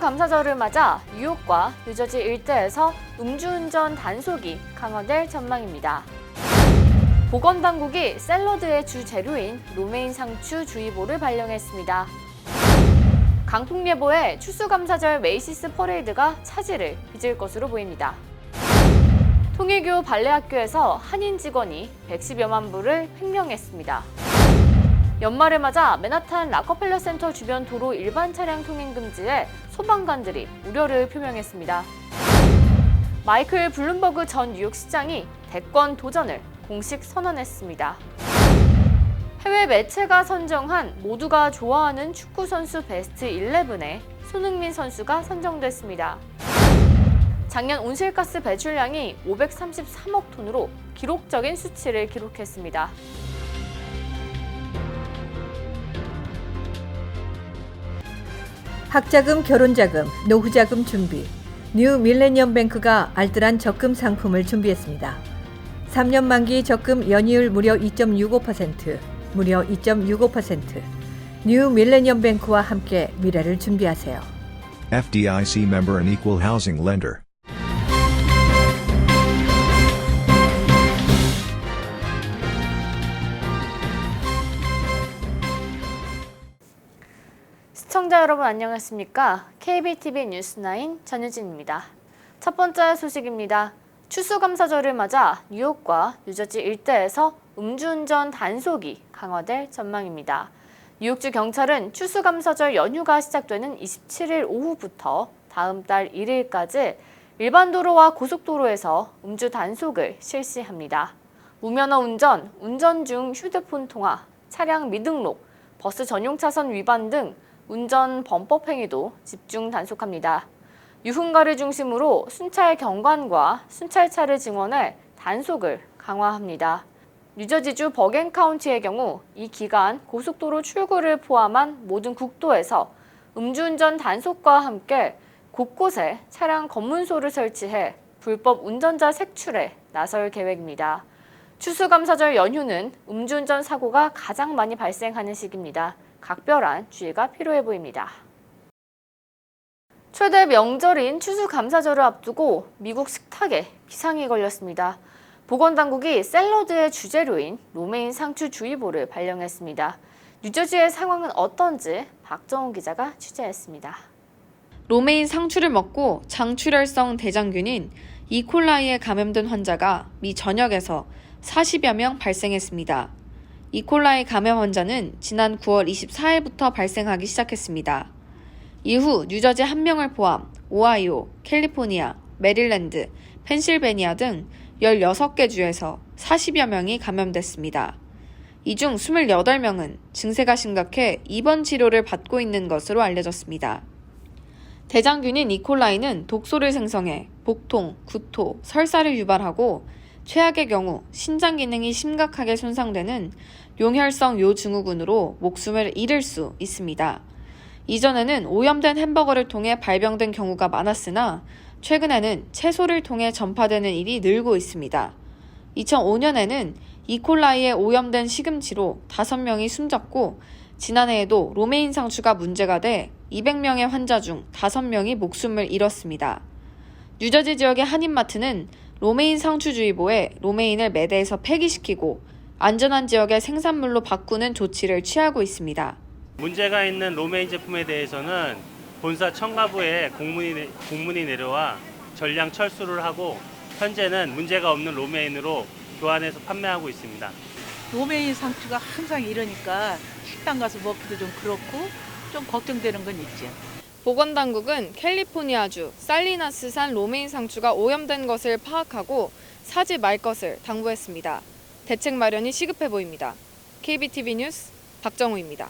추수감사절을 맞아 뉴욕과 뉴저지 일대에서 음주운전 단속이 강화될 전망입니다. 보건당국이 샐러드의 주 재료인 로메인 상추 주의보를 발령했습니다. 강풍 예보에 추수감사절 메이시스 퍼레이드가 차질을 빚을 것으로 보입니다. 통일교 발레학교에서 한인 직원이 110여만 불을 횡령했습니다. 연말을 맞아 맨하탄 락커펠러 센터 주변 도로 일반 차량 통행 금지에 소방관들이 우려를 표명했습니다. 마이클 블룸버그 전 뉴욕시장이 대권 도전을 공식 선언했습니다. 해외 매체가 선정한 모두가 좋아하는 축구 선수 베스트 11에 손흥민 선수가 선정됐습니다. 작년 온실가스 배출량이 533억 톤으로 기록적인 수치를 기록했습니다. 학자금, 결혼자금, 노후자금 준비. 뉴 밀레니엄 뱅크가 알뜰한 적금 상품을 준비했습니다. 3년 만기 적금 연이율 무려 2.65%, 무려 2.65%. 뉴 밀레니엄 뱅크와 함께 미래를 준비하세요. FDIC member and equal housing lender. 시청자 여러분 안녕하십니까? KBTV 뉴스9 전유진입니다. 첫 번째 소식입니다. 추수감사절을 맞아 뉴욕과 뉴저지 일대에서 음주운전 단속이 강화될 전망입니다. 뉴욕주 경찰은 추수감사절 연휴가 시작되는 27일 오후부터 다음 달 1일까지 일반 도로와 고속도로에서 음주 단속을 실시합니다. 무면허 운전, 운전 중 휴대폰 통화, 차량 미등록, 버스 전용 차선 위반 등 운전 범법 행위도 집중 단속합니다. 유흥가를 중심으로 순찰 경관과 순찰차를 증원해 단속을 강화합니다. 뉴저지주 버겐 카운티의 경우 이 기간 고속도로 출구를 포함한 모든 국도에서 음주운전 단속과 함께 곳곳에 차량 검문소를 설치해 불법 운전자 색출에 나설 계획입니다. 추수감사절 연휴는 음주운전 사고가 가장 많이 발생하는 시기입니다. 각별한 주의가 필요해 보입니다. 최대 명절인 추수감사절을 앞두고 미국 식탁에 비상이 걸렸습니다. 보건당국이 샐러드의 주재료인 로메인 상추주의보를 발령했습니다. 뉴저지의 상황은 어떤지 박정훈 기자가 취재했습니다. 로메인 상추를 먹고 장출혈성 대장균인 이콜라이에 감염된 환자가 미 전역에서 40여 명 발생했습니다. 이콜라이 감염 환자는 지난 9월 24일부터 발생하기 시작했습니다. 이후 뉴저지 1명을 포함 오하이오, 캘리포니아, 메릴랜드, 펜실베니아 등 16개 주에서 40여 명이 감염됐습니다. 이 중 28명은 증세가 심각해 입원 치료를 받고 있는 것으로 알려졌습니다. 대장균인 이콜라이는 독소를 생성해 복통, 구토, 설사를 유발하고 최악의 경우 신장 기능이 심각하게 손상되는 용혈성 요증후군으로 목숨을 잃을 수 있습니다. 이전에는 오염된 햄버거를 통해 발병된 경우가 많았으나 최근에는 채소를 통해 전파되는 일이 늘고 있습니다. 2005년에는 이콜라이에 오염된 시금치로 5명이 숨졌고 지난해에도 로메인 상추가 문제가 돼 200명의 환자 중 5명이 목숨을 잃었습니다. 뉴저지 지역의 한인마트는 로메인 상추주의보에 로메인을 매대에서 폐기시키고 안전한 지역의 생산물로 바꾸는 조치를 취하고 있습니다. 문제가 있는 로메인 제품에 대해서는 본사 청가부에 공문이 내려와 전량 철수를 하고 현재는 문제가 없는 로메인으로 교환해서 판매하고 있습니다. 로메인 상추가 항상 이러니까 식당 가서 먹기도 좀 그렇고 좀 걱정되는 건 있죠. 보건당국은 캘리포니아주 살리나스산 로메인 상추가 오염된 것을 파악하고 사지 말 것을 당부했습니다. 대책 마련이 시급해 보입니다. KBTV 뉴스 박정우입니다.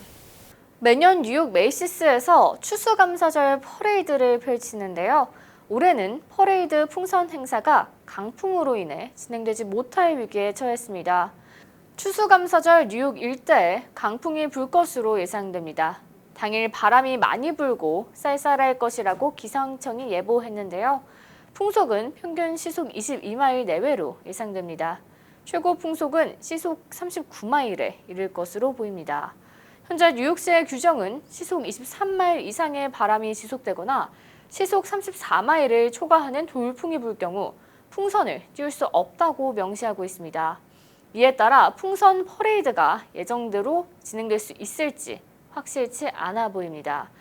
매년 뉴욕 메이시스에서 추수감사절 퍼레이드를 펼치는데요. 올해는 퍼레이드 풍선 행사가 강풍으로 인해 진행되지 못할 위기에 처했습니다. 추수감사절 뉴욕 일대에 강풍이 불 것으로 예상됩니다. 당일 바람이 많이 불고 쌀쌀할 것이라고 기상청이 예보했는데요. 풍속은 평균 시속 22마일 내외로 예상됩니다. 최고 풍속은 시속 39마일에 이를 것으로 보입니다. 현재 뉴욕시의 규정은 시속 23마일 이상의 바람이 지속되거나 시속 34마일을 초과하는 돌풍이 불 경우 풍선을 띄울 수 없다고 명시하고 있습니다. 이에 따라 풍선 퍼레이드가 예정대로 진행될 수 있을지 확실치 않아 보입니다.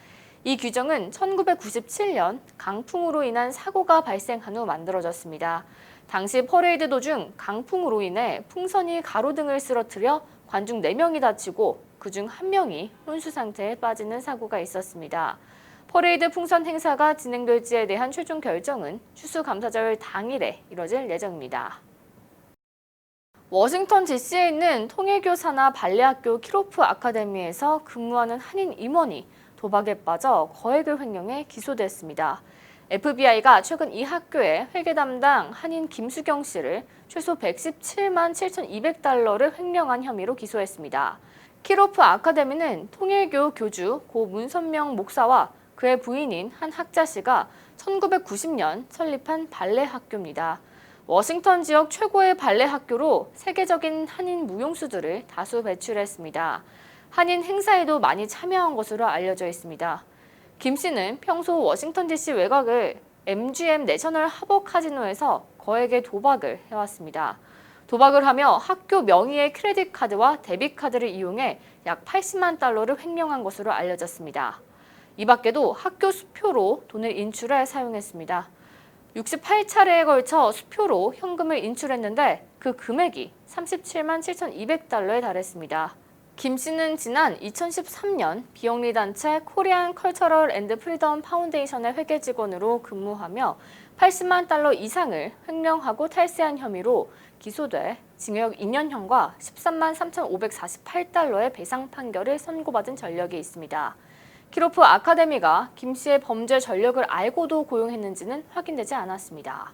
이 규정은 1997년 강풍으로 인한 사고가 발생한 후 만들어졌습니다. 당시 퍼레이드 도중 강풍으로 인해 풍선이 가로등을 쓰러뜨려 관중 4명이 다치고 그중 1명이 혼수 상태에 빠지는 사고가 있었습니다. 퍼레이드 풍선 행사가 진행될지에 대한 최종 결정은 추수감사절 당일에 이뤄질 예정입니다. 워싱턴 DC에 있는 통일교 산하 발레학교 키로프 아카데미에서 근무하는 한인 임원이 도박에 빠져 거액을 횡령해 기소됐습니다. FBI가 최근 이 학교의 회계 담당 한인 김수경 씨를 최소 117만 7,200달러를 횡령한 혐의로 기소했습니다. 키로프 아카데미는 통일교 교주 고 문선명 목사와 그의 부인인 한 학자 씨가 1990년 설립한 발레 학교입니다. 워싱턴 지역 최고의 발레 학교로 세계적인 한인 무용수들을 다수 배출했습니다. 한인 행사에도 많이 참여한 것으로 알려져 있습니다. 김 씨는 평소 워싱턴 DC 외곽을 MGM 내셔널 하버 카지노에서 거액의 도박을 해왔습니다. 도박을 하며 학교 명의의 크레딧 카드와 데빗 카드를 이용해 약 80만 달러를 횡령한 것으로 알려졌습니다. 이 밖에도 학교 수표로 돈을 인출해 사용했습니다. 68차례에 걸쳐 수표로 현금을 인출했는데 그 금액이 37만 7,200달러에 달했습니다. 김 씨는 지난 2013년 비영리 단체 코리안 컬처럴 앤드 프리덤 파운데이션의 회계 직원으로 근무하며 80만 달러 이상을 횡령하고 탈세한 혐의로 기소돼 징역 2년형과 13만 3,548달러의 배상 판결을 선고받은 전력이 있습니다. 키로프 아카데미가 김 씨의 범죄 전력을 알고도 고용했는지는 확인되지 않았습니다.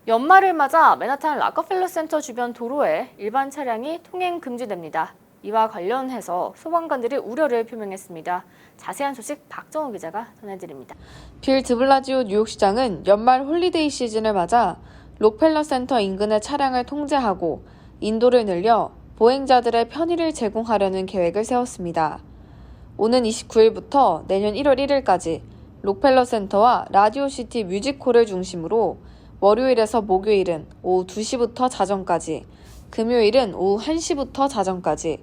연말을 맞아 맨하탄 락커펠러 센터 주변 도로에 일반 차량이 통행 금지됩니다. 이와 관련해서 소방관들이 우려를 표명했습니다. 자세한 소식 박정호 기자가 전해드립니다. 빌 드블라지오 뉴욕시장은 연말 홀리데이 시즌을 맞아 록펠러 센터 인근의 차량을 통제하고 인도를 늘려 보행자들의 편의를 제공하려는 계획을 세웠습니다. 오는 29일부터 내년 1월 1일까지 록펠러 센터와 라디오시티 뮤직홀을 중심으로 월요일에서 목요일은 오후 2시부터 자정까지, 금요일은 오후 1시부터 자정까지,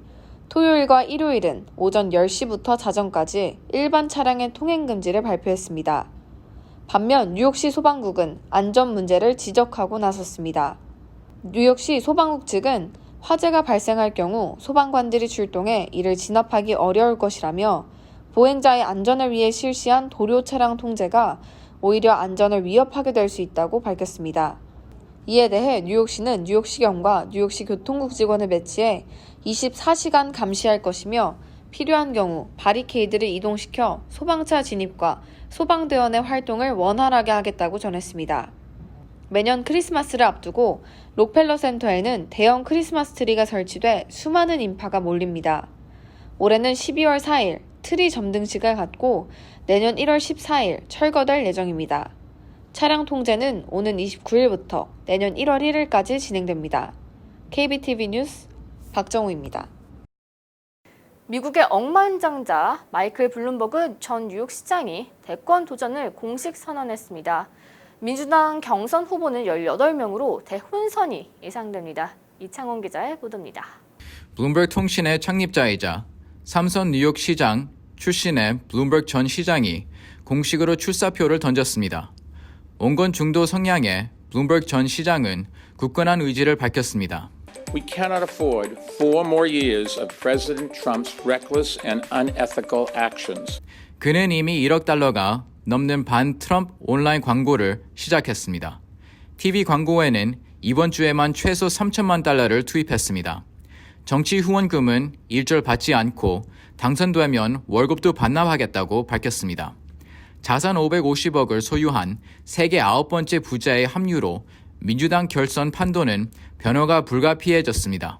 토요일과 일요일은 오전 10시부터 자정까지 일반 차량의 통행 금지를 발표했습니다. 반면 뉴욕시 소방국은 안전 문제를 지적하고 나섰습니다. 뉴욕시 소방국 측은 화재가 발생할 경우 소방관들이 출동해 이를 진압하기 어려울 것이라며 보행자의 안전을 위해 실시한 도료 차량 통제가 오히려 안전을 위협하게 될 수 있다고 밝혔습니다. 이에 대해 뉴욕시는 뉴욕시경과 뉴욕시 교통국 직원을 배치해 24시간 감시할 것이며 필요한 경우 바리케이드를 이동시켜 소방차 진입과 소방대원의 활동을 원활하게 하겠다고 전했습니다. 매년 크리스마스를 앞두고 록펠러 센터에는 대형 크리스마스 트리가 설치돼 수많은 인파가 몰립니다. 올해는 12월 4일 트리 점등식을 갖고 내년 1월 14일 철거될 예정입니다. 차량 통제는 오는 29일부터 내년 1월 1일까지 진행됩니다. KBTV 뉴스 박정우입니다. 미국의 억만장자 마이클 블룸버그 전 뉴욕시장이 대권 도전을 공식 선언했습니다. 민주당 경선 후보는 18명으로 대혼선이 예상됩니다. 이창원 기자의 보도입니다. 블룸버그 통신의 창립자이자 삼선 뉴욕시장 출신의 블룸버그 전 시장이 공식으로 출사표를 던졌습니다. 온건 중도 성향의 블룸버그 전 시장은 굳건한 의지를 밝혔습니다. We cannot afford 4 more years of President Trump's reckless and unethical actions. 그는 이미 1억 달러가 넘는 반 트럼프 온라인 광고를 시작했습니다. TV 광고에는 이번 주에만 최소 3천만 달러를 투입했습니다. 정치 후원금은 일절 받지 않고 당선되면 월급도 반납하겠다고 밝혔습니다. 자산 550억을 소유한 세계 9번째 부자의 합류로 민주당 결선 판도는 변화가 불가피해졌습니다.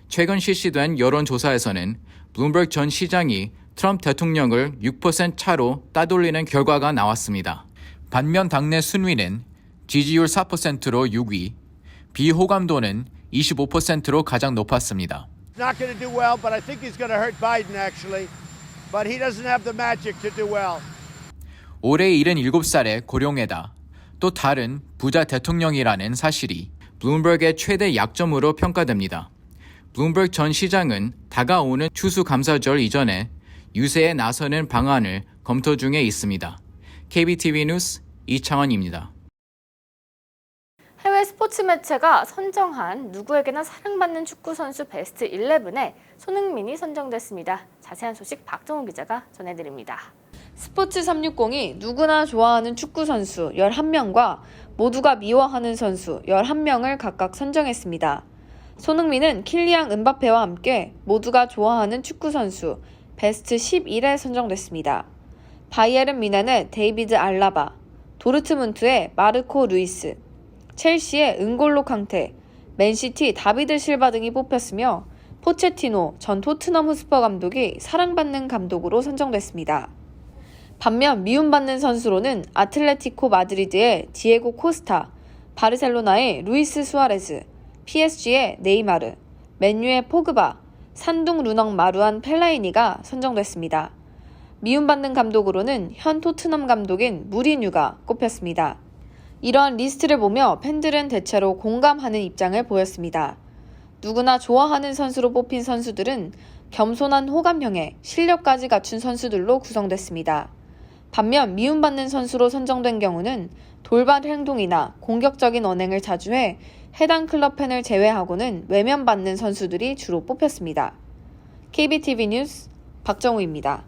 최근 실시된 여론조사에서는 블룸버그 전 시장이 트럼프 대통령을 6% 차로 따돌리는 결과가 나왔습니다. 반면 당내 순위는 지지율 4%로 6위, 비호감도는 25%로 가장 높았습니다. Not going to do well, but I think he's going to hurt Biden actually. But he doesn't have the magic to do well. 올해 77살의 고령에다 또 다른 부자 대통령이라는 사실이 블룸버그의 최대 약점으로 평가됩니다. 블룸버그 전 시장은 다가오는 추수감사절 이전에 유세에 나서는 방안을 검토 중에 있습니다. KBTV 뉴스 이창원입니다. 해외 스포츠 매체가 선정한 누구에게나 사랑받는 축구 선수 베스트 11에 손흥민이 선정됐습니다. 자세한 소식 박정우 기자가 전해드립니다. 스포츠 360이 누구나 좋아하는 축구 선수 11명과 모두가 미워하는 선수 11명을 각각 선정했습니다. 손흥민은 킬리안 은바페와 함께 모두가 좋아하는 축구 선수 베스트 11에 선정됐습니다. 바이에른 뮌헨의 데이비드 알라바, 도르트문트의 마르코 루이스, 첼시의 은골로 캉테, 맨시티 다비드 실바 등이 뽑혔으며 포체티노 전 토트넘 후스퍼 감독이 사랑받는 감독으로 선정됐습니다. 반면 미움받는 선수로는 아틀레티코 마드리드의 디에고 코스타, 바르셀로나의 루이스 수아레즈, PSG의 네이마르, 맨유의 포그바, 산둥 루넝 마루안 펠라이니가 선정됐습니다. 미움받는 감독으로는 현 토트넘 감독인 무리뉴가 꼽혔습니다. 이러한 리스트를 보며 팬들은 대체로 공감하는 입장을 보였습니다. 누구나 좋아하는 선수로 뽑힌 선수들은 겸손한 호감형에 실력까지 갖춘 선수들로 구성됐습니다. 반면 미움받는 선수로 선정된 경우는 돌발 행동이나 공격적인 언행을 자주 해 해당 클럽 팬을 제외하고는 외면받는 선수들이 주로 뽑혔습니다. KBTV 뉴스 박정우입니다.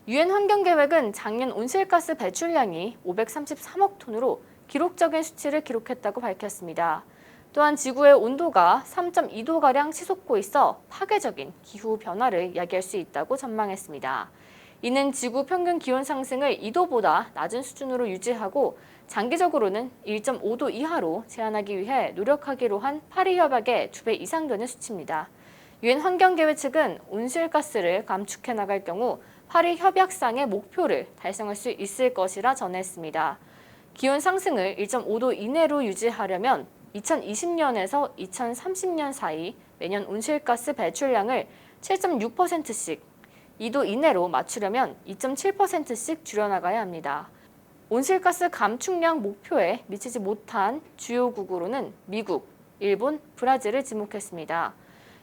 유엔 환경계획은 작년 온실가스 배출량이 533억 톤으로 기록적인 수치를 기록했다고 밝혔습니다. 또한 지구의 온도가 3.2도가량 치솟고 있어 파괴적인 기후 변화를 야기할 수 있다고 전망했습니다. 이는 지구 평균 기온 상승을 2도보다 낮은 수준으로 유지하고 장기적으로는 1.5도 이하로 제한하기 위해 노력하기로 한 파리 협약의 2배 이상 되는 수치입니다. 유엔 환경계획 측은 온실가스를 감축해 나갈 경우 파리 협약상의 목표를 달성할 수 있을 것이라 전했습니다. 기온 상승을 1.5도 이내로 유지하려면 2020년에서 2030년 사이 매년 온실가스 배출량을 7.6%씩, 2도 이내로 맞추려면 2.7%씩 줄여나가야 합니다. 온실가스 감축량 목표에 미치지 못한 주요국으로는 미국, 일본, 브라질을 지목했습니다.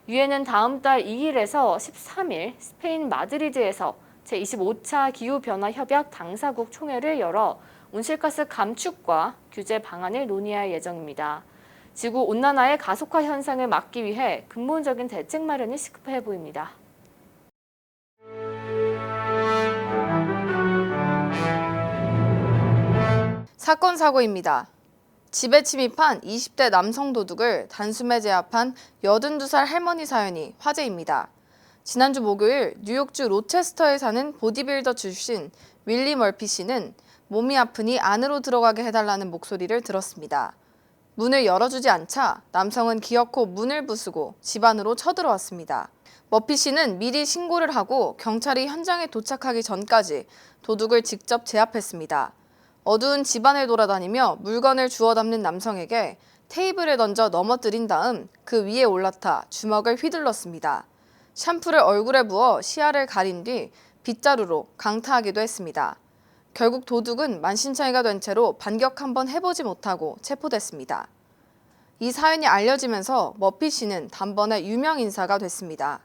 유엔은 다음 달 2일에서 13일 스페인 마드리드에서 제25차 기후변화협약 당사국 총회를 열어 온실가스 감축과 규제 방안을 논의할 예정입니다. 지구온난화의 가속화 현상을 막기 위해 근본적인 대책 마련이 시급해 보입니다. 사건 사고입니다. 집에 침입한 20대 남성 도둑을 단숨에 제압한 82살 할머니 사연이 화제입니다. 지난주 목요일 뉴욕주 로체스터에 사는 보디빌더 출신 윌리 멀피 씨는 몸이 아프니 안으로 들어가게 해달라는 목소리를 들었습니다. 문을 열어주지 않자 남성은 기어코 문을 부수고 집 안으로 쳐들어왔습니다. 머피 씨는 미리 신고를 하고 경찰이 현장에 도착하기 전까지 도둑을 직접 제압했습니다. 어두운 집안을 돌아다니며 물건을 주워 담는 남성에게 테이블에 던져 넘어뜨린 다음 그 위에 올라타 주먹을 휘둘렀습니다. 샴푸를 얼굴에 부어 시야를 가린 뒤 빗자루로 강타하기도 했습니다. 결국 도둑은 만신창이가 된 채로 반격 한번 해보지 못하고 체포됐습니다. 이 사연이 알려지면서 머피 씨는 단번에 유명 인사가 됐습니다.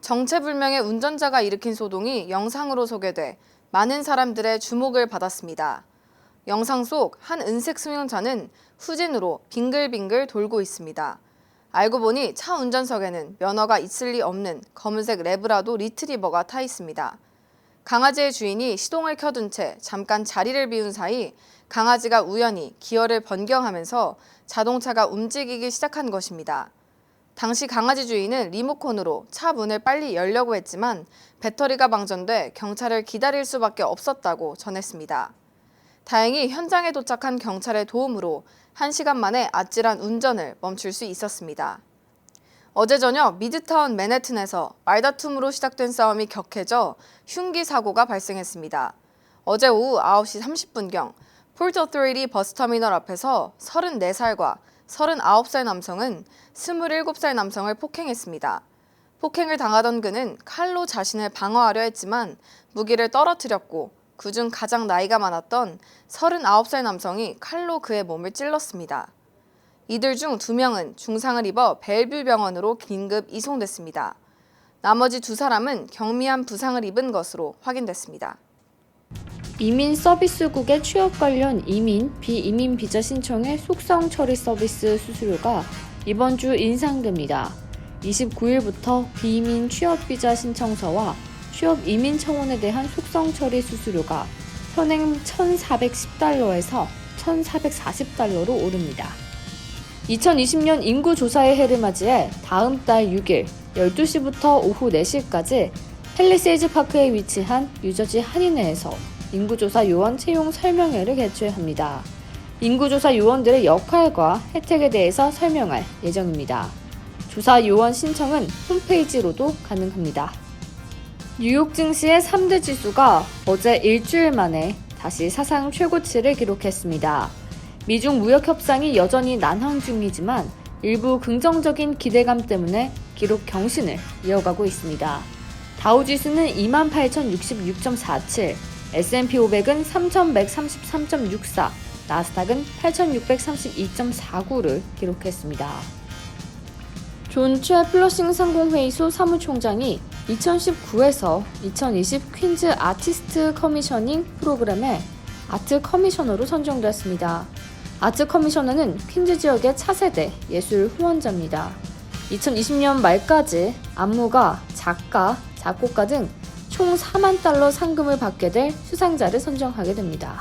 정체불명의 운전자가 일으킨 소동이 영상으로 소개돼 많은 사람들의 주목을 받았습니다. 영상 속 한 은색 승용차는 후진으로 빙글빙글 돌고 있습니다. 알고 보니 차 운전석에는 면허가 있을 리 없는 검은색 레브라도 리트리버가 타 있습니다. 강아지의 주인이 시동을 켜둔 채 잠깐 자리를 비운 사이 강아지가 우연히 기어를 변경하면서 자동차가 움직이기 시작한 것입니다. 당시 강아지 주인은 리모컨으로 차 문을 빨리 열려고 했지만 배터리가 방전돼 경찰을 기다릴 수밖에 없었다고 전했습니다. 다행히 현장에 도착한 경찰의 도움으로 1시간 만에 아찔한 운전을 멈출 수 있었습니다. 어제 저녁 미드타운 맨해튼에서 말다툼으로 시작된 싸움이 격해져 흉기 사고가 발생했습니다. 어제 오후 9시 30분경 폴트 어토리티 버스터미널 앞에서 34살과 39살 남성은 27살 남성을 폭행했습니다. 폭행을 당하던 그는 칼로 자신을 방어하려 했지만 무기를 떨어뜨렸고 그중 가장 나이가 많았던 39살 남성이 칼로 그의 몸을 찔렀습니다. 이들 중 2명은 중상을 입어 벨뷰 병원으로 긴급 이송됐습니다. 나머지 2사람은 경미한 부상을 입은 것으로 확인됐습니다. 이민 서비스국의 취업 관련 이민, 비이민 비자 신청의 속성 처리 서비스 수수료가 이번 주 인상됩니다. 29일부터 비이민 취업 비자 신청서와 취업 이민 청원에 대한 속성 처리 수수료가 현행 1,410달러에서 1,440달러로 오릅니다. 2020년 인구조사의 해를 맞이해 다음 달 6일 12시부터 오후 4시까지 팰리세이즈 파크에 위치한 뉴저지 한인회에서 인구조사 요원 채용 설명회를 개최합니다. 인구조사 요원들의 역할과 혜택에 대해서 설명할 예정입니다. 조사 요원 신청은 홈페이지로도 가능합니다. 뉴욕 증시의 3대 지수가 어제 일주일 만에 다시 사상 최고치를 기록했습니다. 미중 무역 협상이 여전히 난항 중이지만 일부 긍정적인 기대감 때문에 기록 경신을 이어가고 있습니다. 다우지수는 28,066.47, S&P 500은 3,133.64, 나스닥은 8,632.49를 기록했습니다. 존 최 플러싱 상공회의소 사무총장이 2019에서 2020 퀸즈 아티스트 커미셔닝 프로그램의 아트 커미셔너로 선정되었습니다. 아트 커미셔너는 퀸즈 지역의 차세대 예술 후원자입니다. 2020년 말까지 안무가, 작가, 작곡가 등 총 4만 달러 상금을 받게 될 수상자를 선정하게 됩니다.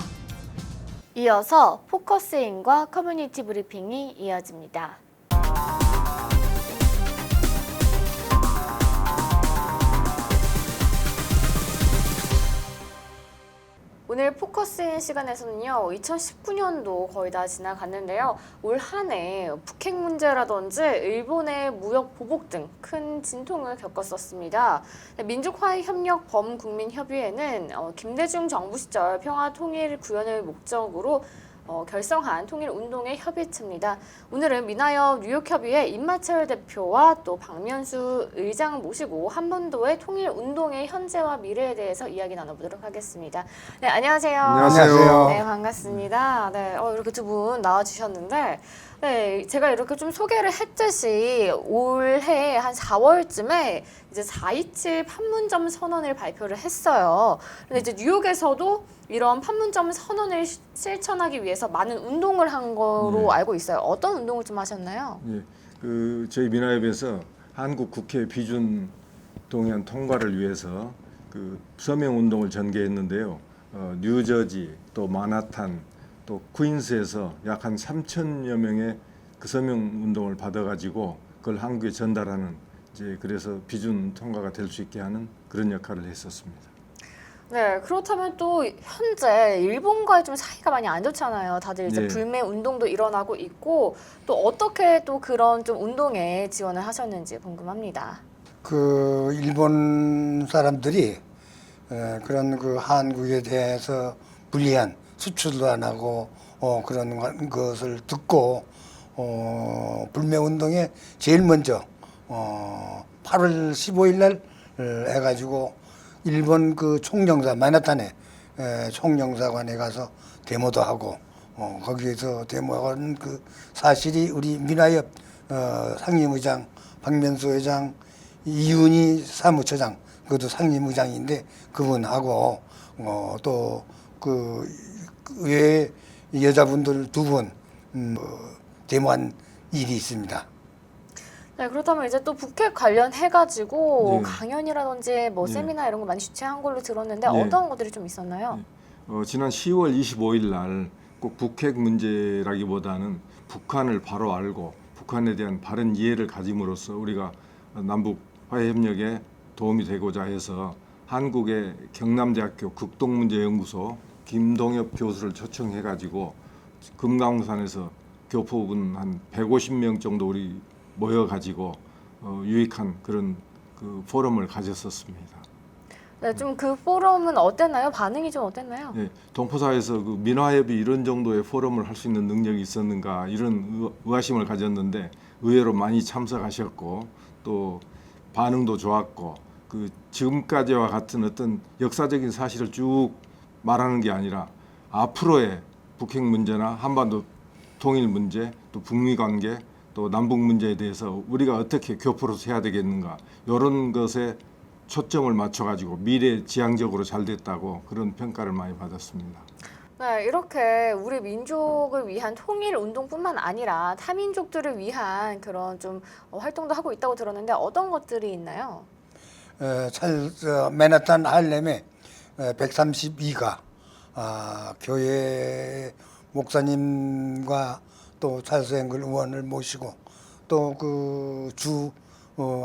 이어서 포커스인과 커뮤니티 브리핑이 이어집니다. 오늘 포커스인 시간에서는요, 2019년도 거의 다 지나갔는데요. 올 한 해 북핵 문제라든지 일본의 무역 보복 등 큰 진통을 겪었었습니다. 민족화해협력 범국민협의회는 김대중 정부 시절 평화통일 구현을 목적으로 결성한 통일운동의 협의체입니다. 오늘은 민하협 뉴욕협의회 임마철 대표와 또 박면수 의장 모시고 한반도의 통일운동의 현재와 미래에 대해서 이야기 나눠보도록 하겠습니다. 네, 안녕하세요. 안녕하세요. 네, 반갑습니다. 네, 이렇게 두 분 나와주셨는데, 네, 제가 이렇게 좀 소개를 했듯이 올해 한 4월쯤에 이제 4.27 판문점 선언을 발표를 했어요. 근데 이제 뉴욕에서도 이런 판문점 선언을 실천하기 위해서 많은 운동을 한 거로 알고 있어요. 어떤 운동을 좀 하셨나요? 예, 저희 민화협에서 한국 국회 비준 동의안 통과를 위해서 서명 운동을 전개했는데요. 뉴저지, 또 마나탄, 또 퀸스에서 약 한 3,000여 명의 그 서명 운동을 받아가지고 그걸 한국에 전달하는 그래서 비준 통과가 될 수 있게 하는 그런 역할을 했었습니다. 네, 그렇다면 또 현재 일본과의 좀 사이가 많이 안 좋잖아요. 다들 이제 네. 불매 운동도 일어나고 있고 또 어떻게 또 그런 좀 운동에 지원을 하셨는지 궁금합니다. 일본 사람들이 그런 한국에 대해서 불리한 수출도 안 하고 그런 것을 듣고 불매 운동에 제일 먼저 8월 15일 날 해가지고 일본 총영사 마나탄에 총영사관에 가서 데모도 하고 거기에서 데모한 사실이 우리 민화협 상임의장 박면수 회장 이윤희 사무처장 그것도 상임의장인데 그분하고 또 외에 여자분들 2분 데모한 일이 있습니다. 네, 그렇다면 이제 또 북핵 관련해가지고 네. 강연이라든지 뭐 네. 세미나 이런 거 많이 주최한 걸로 들었는데 네. 어떤 것들이 좀 있었나요? 지난 10월 25일 날 꼭 북핵 문제라기보다는 북한을 바로 알고 북한에 대한 바른 이해를 가짐으로써 우리가 남북 화해 협력에 도움이 되고자 해서 한국의 경남대학교 극동문제연구소 김동엽 교수를 초청해가지고 금강산에서 교포분 한 150명 정도 우리 모여가지고 유익한 그런 포럼을 가졌었습니다. 네, 좀 그 포럼은 어땠나요? 반응이 좀 어땠나요? 예, 동포사에서 그 민화협이 이런 정도의 포럼을 할 수 있는 능력이 있었는가 이런 의아심을 가졌는데 의외로 많이 참석하셨고 또 반응도 좋았고 그 지금까지와 같은 어떤 역사적인 사실을 쭉 말하는 게 아니라 앞으로의 북핵 문제나 한반도 통일 문제 또 북미 관계 또 남북 문제에 대해서 우리가 어떻게 교포로서 해야 되겠는가 이런 것에 초점을 맞춰가지고 미래지향적으로 잘 됐다고 그런 평가를 많이 받았습니다. 네, 이렇게 우리 민족을 위한 통일 운동뿐만 아니라 타민족들을 위한 그런 좀 활동도 하고 있다고 들었는데 어떤 것들이 있나요? 맨하탄 할렘에 132가 교회 목사님과 또 찰스 앵글 의원을 모시고 또 그 주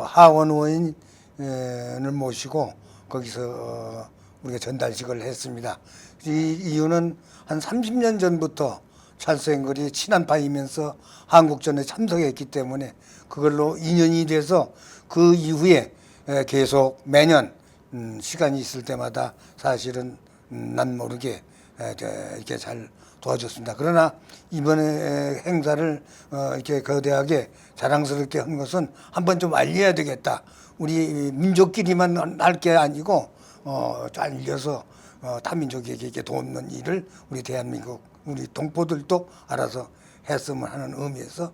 하원 의원을 모시고 거기서 우리가 전달식을 했습니다. 이 이유는 한 30년 전부터 찰스 앵글이 친한파이면서 한국전에 참석했기 때문에 그걸로 인연이 돼서 그 이후에 계속 매년 시간이 있을 때마다 사실은 난 모르게 이렇게 잘 도와줬습니다. 그러나 이번에 행사를 이렇게 거대하게 자랑스럽게 한 것은 한번 좀 알려야 되겠다. 우리 민족끼리만 할 게 아니고 알려서 타민족에게 이렇게 돕는 일을 우리 대한민국 우리 동포들도 알아서 했으면 하는 의미에서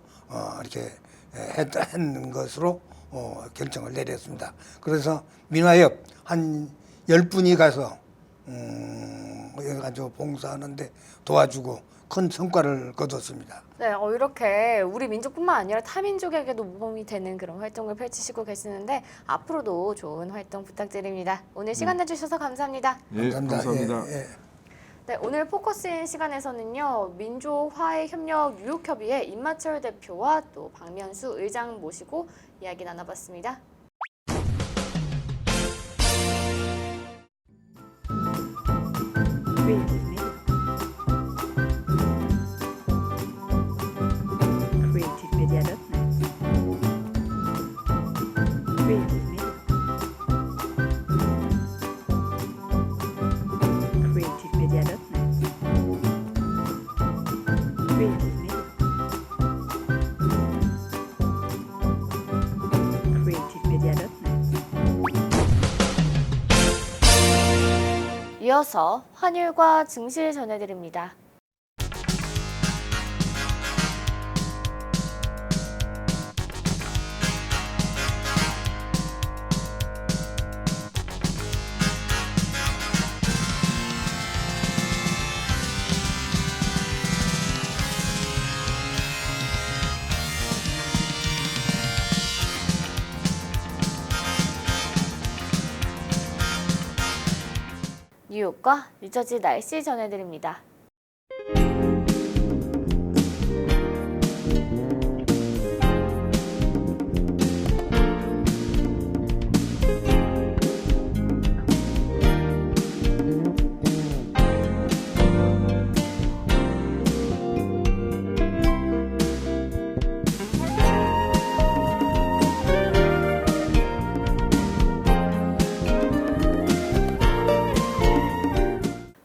이렇게 했는 것으로 결정을 내렸습니다. 그래서 민화협 한 10분이 가서 여기 가지고 봉사하는데 도와주고 큰 성과를 거뒀습니다. 네, 이렇게 우리 민족뿐만 아니라 타민족에게도 모범이 되는 그런 활동을 펼치시고 계시는데 앞으로도 좋은 활동 부탁드립니다. 오늘 시간 내주셔서 감사합니다. 예, 감사합니다. 네, 오늘 포커스인 시간에서는요. 민족화해협력 뉴욕협의회 임마철 대표와 또 박면수 의장 모시고 이야기 나눠봤습니다. 이어서 환율과 증시를 전해드립니다. 뉴욕과 뉴저지 날씨 전해드립니다.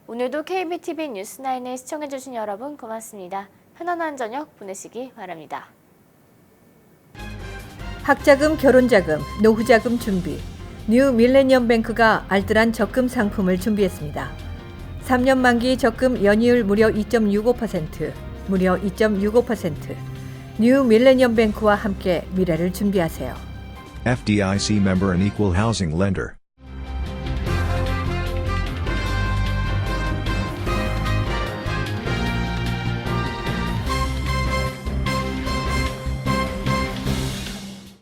오늘도 KBTV 뉴스9을 시청해주신 여러분 고맙습니다. 편안한 저녁 보내시기 바랍니다. 학자금, 결혼자금, 노후자금 준비. 뉴 밀레니엄 뱅크가 알뜰한 적금 상품을 준비했습니다. 3년 만기 적금 연이율 무려 2.65%, 무려 2.65%. 뉴 밀레니엄 뱅크와 함께 미래를 준비하세요. FDIC member and equal housing lender.